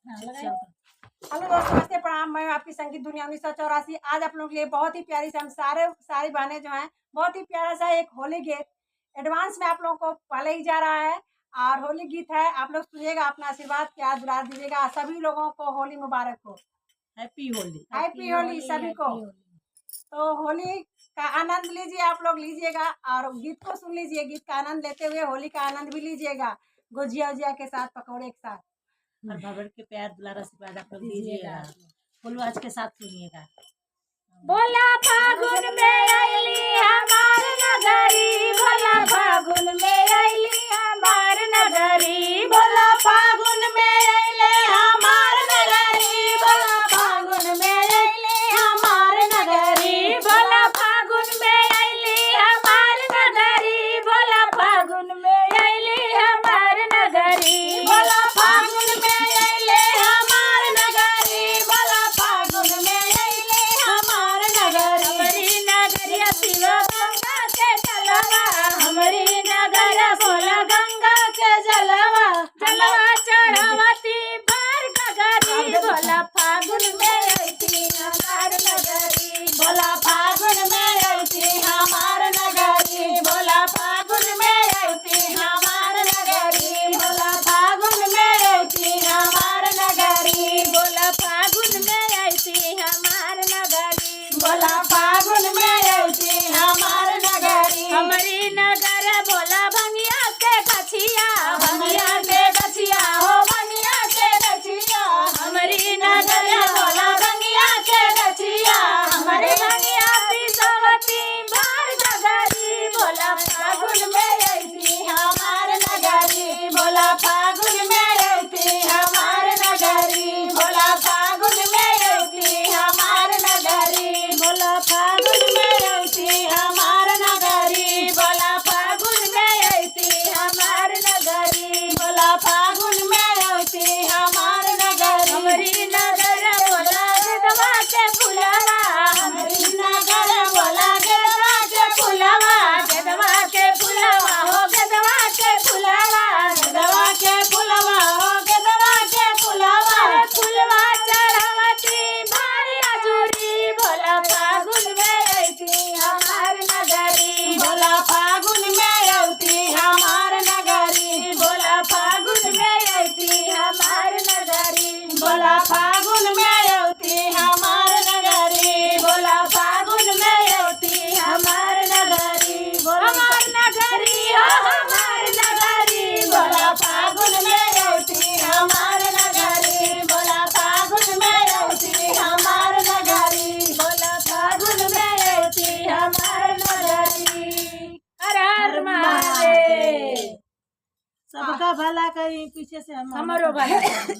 Hello दोस्तों, नमस्ते, प्रणाम। मैं आपकी संगीत दुनिया 1984। आज आप लोगों के लिए बहुत ही प्यारी से हम सारी बहनें जो हैं बहुत ही प्यारा सा एक होली गीत एडवांस में आप लोगों को पहले ही जा रहा है। और होली गीत है, आप लोग सुनिएगा, अपना आशीर्वाद प्यार दुलार दीजिएगा। सभी लोगों को होली मुबारक हो। हैप्पी होली, हैप्पी होली सभी को। तो होली का आनंद लीजिए, आप लोग लीजिएगा और गीत को सुन लीजिए। गीत का आनंद लेते हुए होली का आनंद भी लीजिएगा, गुजिया उजिया के साथ, पकौड़े के साथ। और भगवान के प्यार दुलार आशीर्वाद आप लोग दीजिएगा। फुलवाज के साथ सुनिएगा। बोला फागुन में आईली हमार नगरी, बोला फागुन में आईली हमार नगरी, बोला फागुन में आईले हमार नगरी, बोला फागुन में आईले हमार नगरी, बोला फागुन में आईली हमार नगरी, बोला फागुन में आईली हमार नगरी, बोला फागुन में आईले हमार नगरी, बोला फागुन में आईले हमार नगरी। हमारी नगरिया शिव गंगा के जलवा, हमारी नगरिया बोला गंगा के जलवा, जलवा चढ़ावती बार गगरी, बोला फागुन में आईती हमार नगरी, बोला फागुन में आईती हमार नगरी, बोला फागुन में आईती हमार नगरी, बोला फागुन में आईती हमार नगरी, बोला फागुन में आईती हमार नगरी, बोला फागुन में आईती हमार नगरी। हमारी नगर बोला भंगिया के गछिया, भंगिया के गछिया हो, भंगिया के गछिया, हमारी नगर बोला भंगिया के गछिया, हमारी भंगिया पिसवती बार गगरी, बोला फागुन में आईती हमार नगरी, बोला फागुन में आईती हमार नगरी, बोला फागुन में आईती हमार नगरी, बोला फागुन में आईती हमार नगरी, बोला फागुन में आईती हमार नगरी, बोला फागुन में आईती हमार नगरी। हमारी नगर बोला गेदवा के फुलवा, हमारी नगर बोला गेदवा के फुलवा, गेदवा के फुलवा हो, गेदवा के फुलवा, गेदवा के फुलवा हो, गेदवा के फुलवा, फुलवा चढ़ावती भारी अजूरी, बोला फागुन में आईती हमार नगरी, बोला फागुन में आईती हमार नगरी, बोला फागुन में आईती हमार नगरी, बोला फागुन में आईती हमार नगरी, बोला फागुन में आईती हमार नगरी, हमार नगरी हो, हमार नगरी, बोला फागुन में आईती हमार नगरी, बोला फागुन में आईती हमार नगरी, बोला फागुन में आईती हमार नगरी। हर हर महादेव। सबका भला करी, पीछे से हमारो भला।